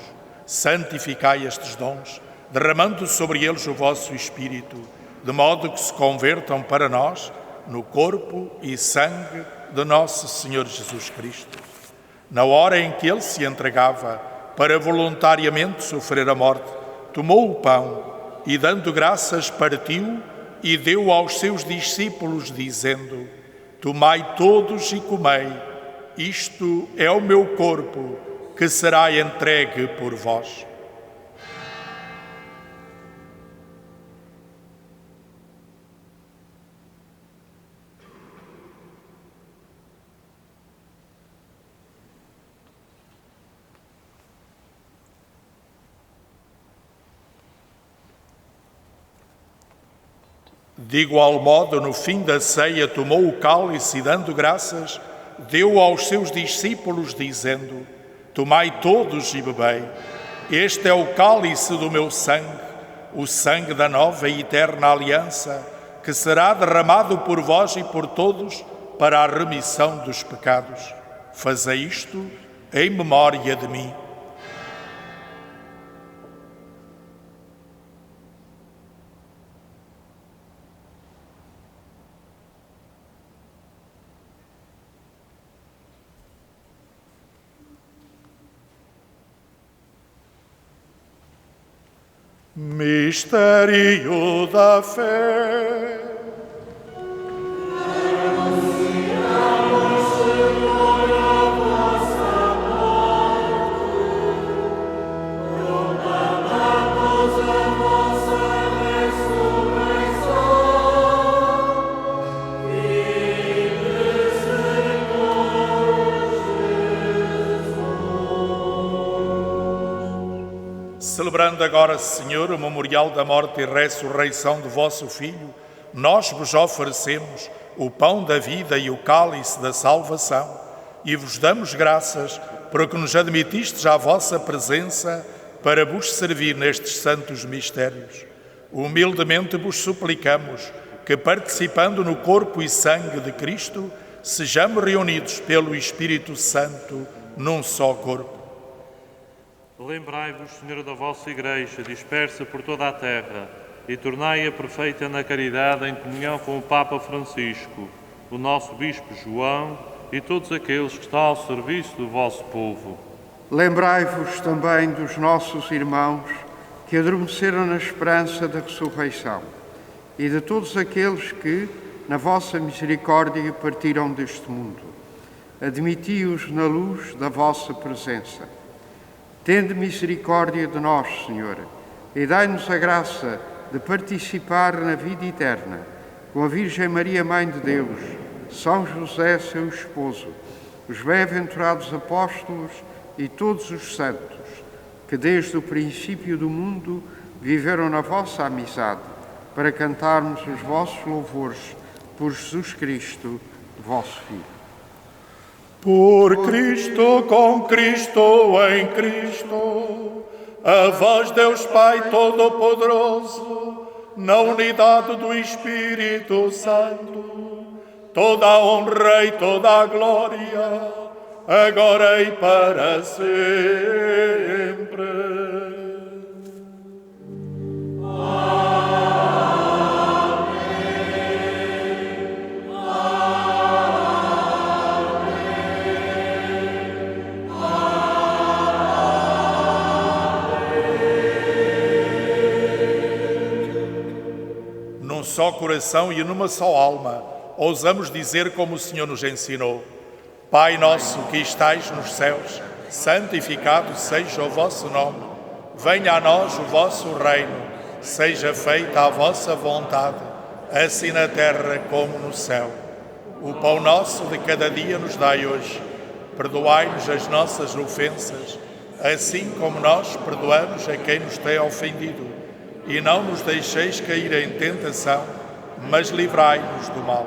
Santificai estes dons, derramando sobre eles o vosso Espírito, de modo que se convertam para nós no corpo e sangue de nosso Senhor Jesus Cristo. Na hora em que ele se entregava para voluntariamente sofrer a morte, tomou o pão e, dando graças, partiu e deu aos seus discípulos, dizendo: Tomai todos e comei, isto é o meu corpo, que será entregue por vós. De igual modo, no fim da ceia, tomou o cálice e, dando graças, deu aos seus discípulos, dizendo: Tomai todos e bebei, Este é o cálice do meu sangue, o sangue da nova e eterna aliança, que será derramado por vós e por todos para a remissão dos pecados. Fazei isto em memória de mim. Mistério da fé. Celebrando agora, Senhor, o memorial da morte e ressurreição do vosso Filho, nós vos oferecemos o pão da vida e o cálice da salvação e vos damos graças porque nos admitistes à vossa presença para vos servir nestes santos mistérios. Humildemente vos suplicamos que, participando no corpo e sangue de Cristo, sejamos reunidos pelo Espírito Santo num só corpo. Lembrai-vos, Senhor, da vossa Igreja, dispersa por toda a terra, e tornai-a perfeita na caridade em comunhão com o Papa Francisco, o nosso Bispo João e todos aqueles que estão ao serviço do vosso povo. Lembrai-vos também dos nossos irmãos que adormeceram na esperança da ressurreição e de todos aqueles que, na vossa misericórdia, partiram deste mundo. Admiti-os na luz da vossa presença. Tende misericórdia de nós, Senhor, e dai-nos a graça de participar na vida eterna com a Virgem Maria, Mãe de Deus, São José, seu esposo, os bem-aventurados apóstolos e todos os santos, que desde o princípio do mundo viveram na vossa amizade, para cantarmos os vossos louvores por Jesus Cristo, vosso Filho. Por Cristo, com Cristo, em Cristo, a vós, Deus Pai Todo-Poderoso, na unidade do Espírito Santo, toda a honra e toda a glória, agora e para sempre. Só coração e numa só alma, ousamos dizer como o Senhor nos ensinou: Pai nosso que estais nos céus, santificado seja o vosso nome. Venha a nós o vosso reino, seja feita a vossa vontade, assim na terra como no céu. O pão nosso de cada dia nos dai hoje. Perdoai-nos as nossas ofensas, assim como nós perdoamos a quem nos tem ofendido. E não nos deixeis cair em tentação, mas livrai-nos do mal.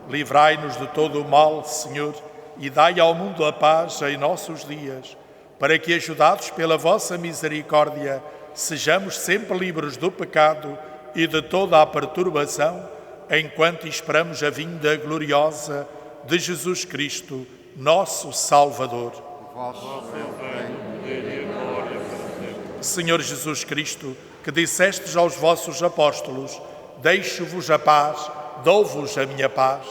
Livrai-nos de todo o mal, Senhor, e dai ao mundo a paz em nossos dias, para que, ajudados pela vossa misericórdia, sejamos sempre livres do pecado e de toda a perturbação, enquanto esperamos a vinda gloriosa de Jesus Cristo, nosso Salvador. Senhor Jesus Cristo, que dissestes aos vossos apóstolos: deixo-vos a paz, dou-vos a minha paz.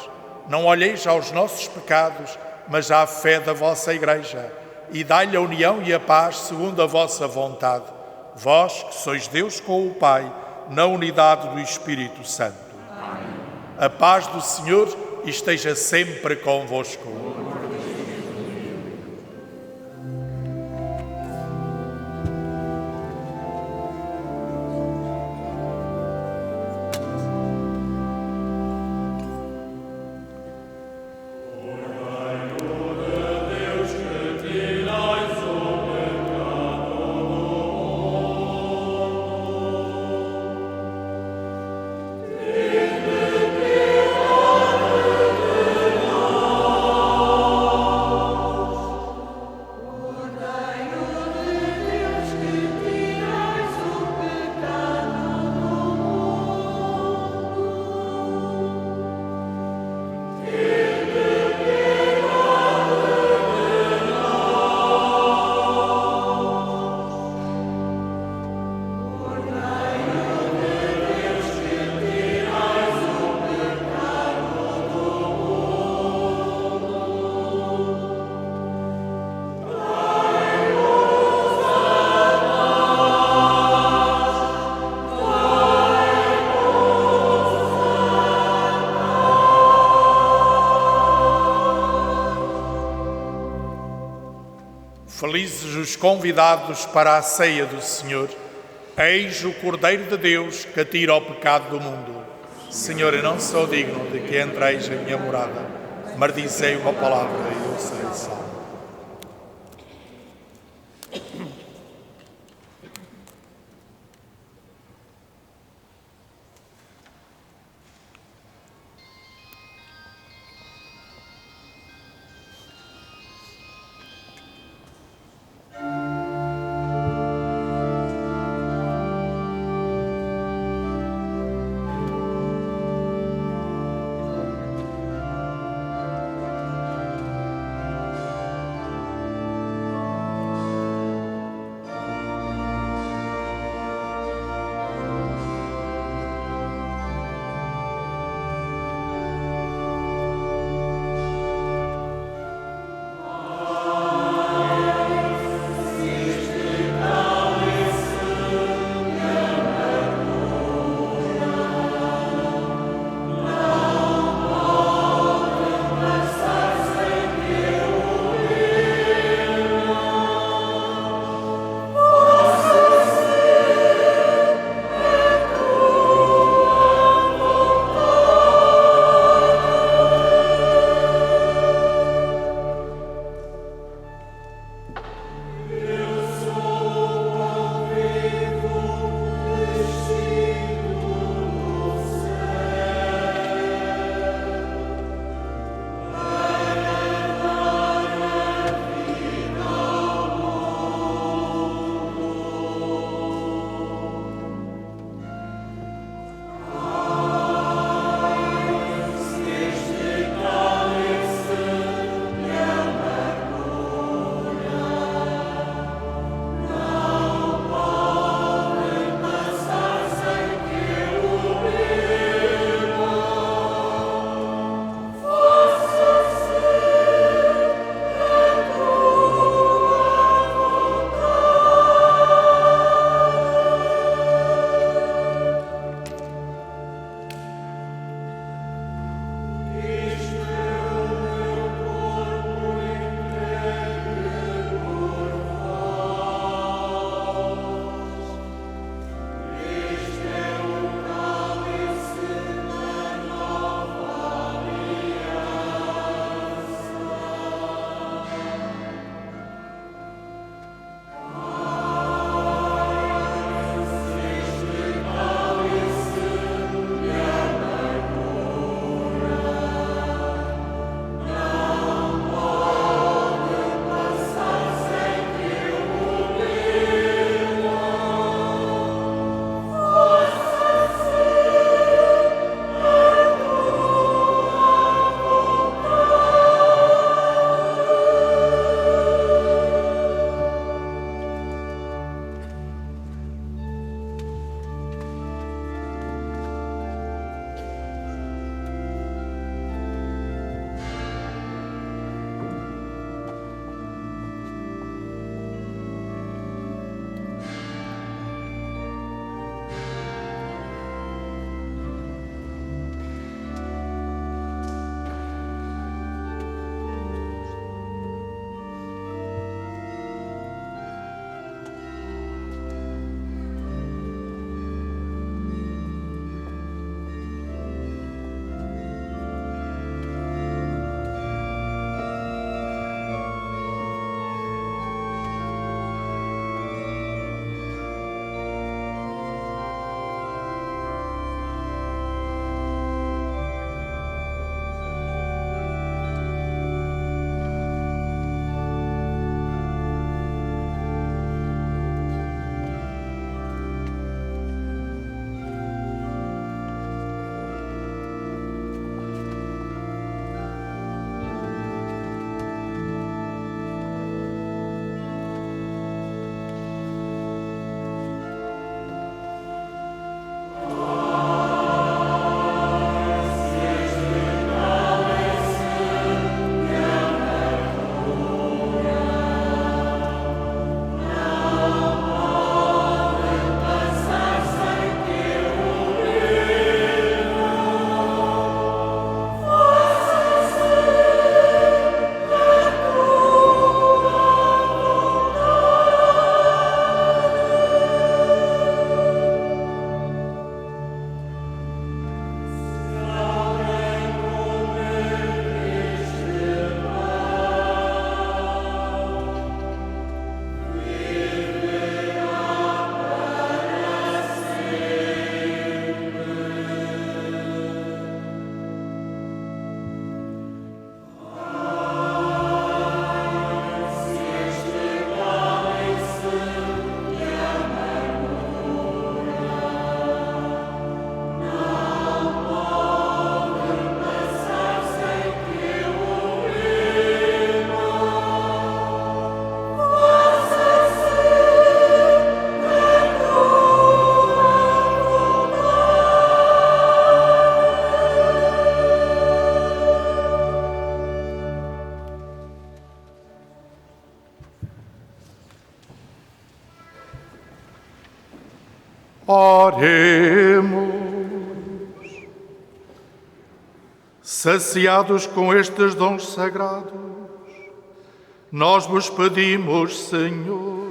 Não olheis aos nossos pecados, mas à fé da vossa Igreja, e dai-lhe a união e a paz segundo a vossa vontade. Vós, que sois Deus com o Pai, na unidade do Espírito Santo. Amém. A paz do Senhor esteja sempre convosco. Felizes os convidados para a ceia do Senhor. Eis o Cordeiro de Deus que tira o pecado do mundo. Senhor, eu não sou digno de que entreis em minha morada, mas dizei uma palavra e eu serei salvo. Oremos. Saciados com estes dons sagrados, nós vos pedimos, Senhor,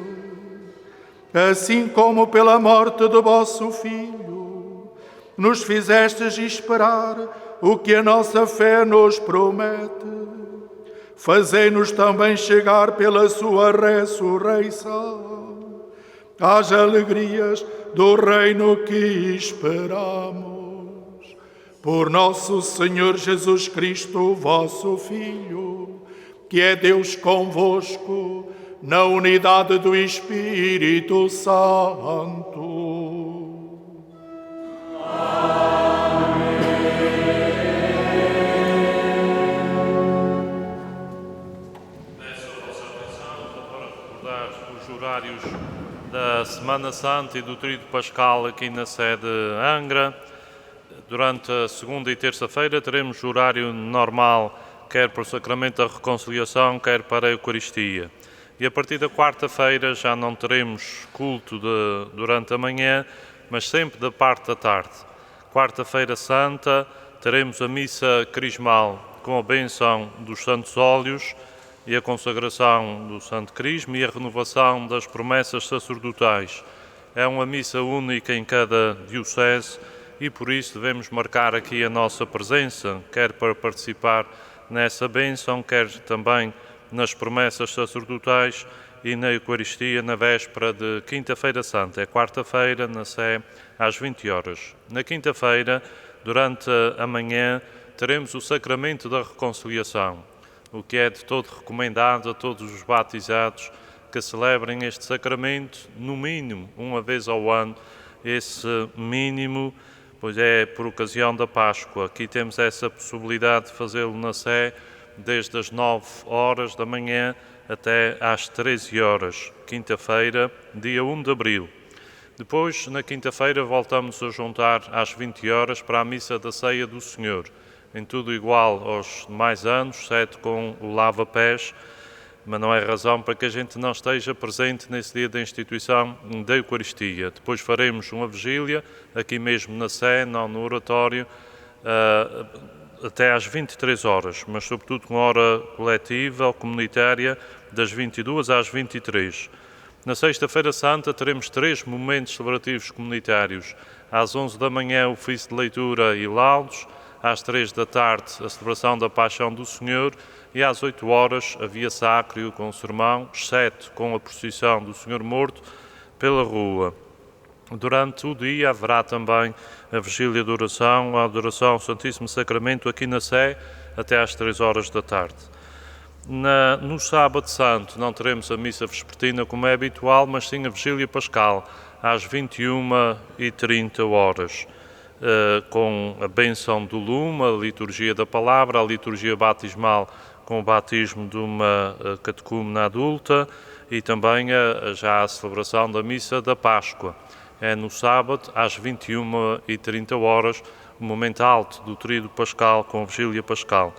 assim como pela morte do vosso Filho, nos fizestes esperar o que a nossa fé nos promete, fazei-nos também chegar pela sua ressurreição às alegrias do reino que esperamos. Por nosso Senhor Jesus Cristo, vosso Filho, que é Deus convosco, na unidade do Espírito Santo. Peço a vossa atenção para recordar os horários da Semana Santa e do Tríduo Pascal aqui na sede Angra. Durante a segunda e terça-feira teremos o horário normal, quer para o Sacramento da Reconciliação, quer para a Eucaristia. E a partir da quarta-feira já não teremos culto durante a manhã, mas sempre da parte da tarde. Quarta-feira Santa teremos a missa crismal com a bênção dos santos óleos e a consagração do Santo Crisma e a renovação das promessas sacerdotais. É uma missa única em cada diocese e por isso devemos marcar aqui a nossa presença, quer para participar nessa bênção, quer também nas promessas sacerdotais e na Eucaristia na véspera de Quinta-feira Santa. É quarta-feira, na Sé, às 20 horas. Na quinta-feira, durante a manhã, teremos o Sacramento da Reconciliação, o que é de todo recomendado a todos os batizados que celebrem este sacramento, no mínimo, uma vez ao ano. Esse mínimo, pois é por ocasião da Páscoa. Aqui temos essa possibilidade de fazê-lo na Sé, desde as 9 horas da manhã até às 13 horas, quinta-feira, dia 1 de abril. Depois, na quinta-feira, voltamos a juntar às 20 horas para a Missa da Ceia do Senhor, em tudo igual aos demais anos, exceto com o lava-pés, mas não é razão para que a gente não esteja presente nesse dia da instituição da Eucaristia. Depois faremos uma vigília, aqui mesmo na Sé, não no oratório, até às 23 horas, mas sobretudo com hora coletiva ou comunitária, das 22 às 23. Na Sexta-feira Santa teremos 3 momentos celebrativos comunitários. Às 11 da manhã, o ofício de leitura e laudos, às 3 da tarde, a celebração da Paixão do Senhor e às 8 horas, a Via Sacra com o sermão, exceto com a procissão do Senhor Morto pela rua. Durante o dia haverá também a vigília de oração, a adoração ao Santíssimo Sacramento aqui na Sé, até às 3 horas da tarde. No Sábado Santo não teremos a missa vespertina como é habitual, mas sim a vigília pascal, às 21h30 horas, com a bênção do lume, a liturgia da palavra, a liturgia batismal com o batismo de uma catecúmena adulta e também já a celebração da missa da Páscoa. É no sábado, às 21h30 horas, o momento alto do Tríduo Pascal com a vigília pascal.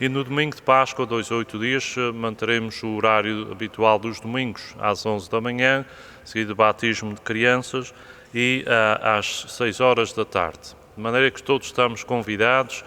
E no domingo de Páscoa, 2 a 8 dias, manteremos o horário habitual dos domingos, às 11 da manhã, seguido batismo de crianças e às 6 horas da tarde. De maneira que todos estamos convidados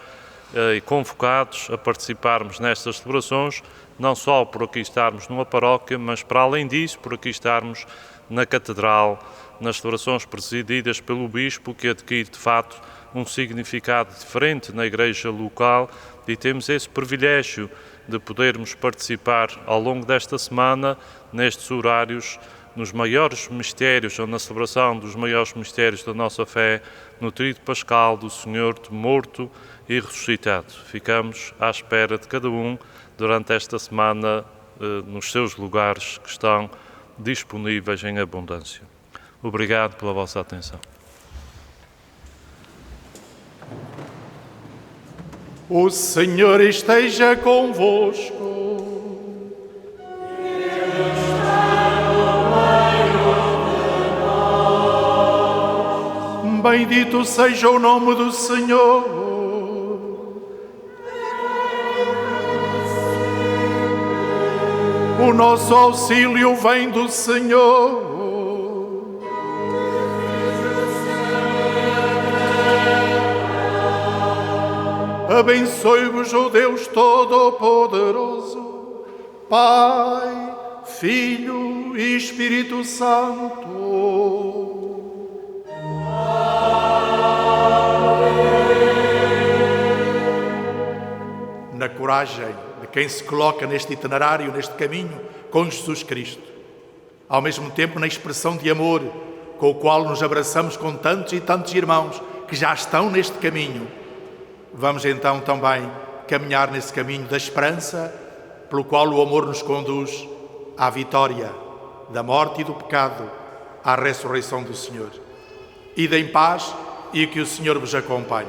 e convocados a participarmos nestas celebrações, não só por aqui estarmos numa paróquia, mas para além disso, por aqui estarmos na Catedral, nas celebrações presididas pelo Bispo, que adquire de facto um significado diferente na igreja local, e temos esse privilégio de podermos participar ao longo desta semana, nestes horários, nos maiores mistérios, ou na celebração dos maiores mistérios da nossa fé, no Tríduo Pascal do Senhor morto e ressuscitado. Ficamos à espera de cada um durante esta semana nos seus lugares que estão disponíveis em abundância. Obrigado pela vossa atenção. O Senhor esteja convosco. Bendito seja o nome do Senhor. O nosso auxílio vem do Senhor. Abençoe-vos o Deus Todo-Poderoso, Pai, Filho e Espírito Santo. Na coragem de quem se coloca neste itinerário, neste caminho com Jesus Cristo, ao mesmo tempo na expressão de amor com o qual nos abraçamos com tantos e tantos irmãos que já estão neste caminho, vamos então também caminhar nesse caminho da esperança, pelo qual o amor nos conduz à vitória da morte e do pecado, à ressurreição do Senhor. Ide em paz e que o Senhor vos acompanhe.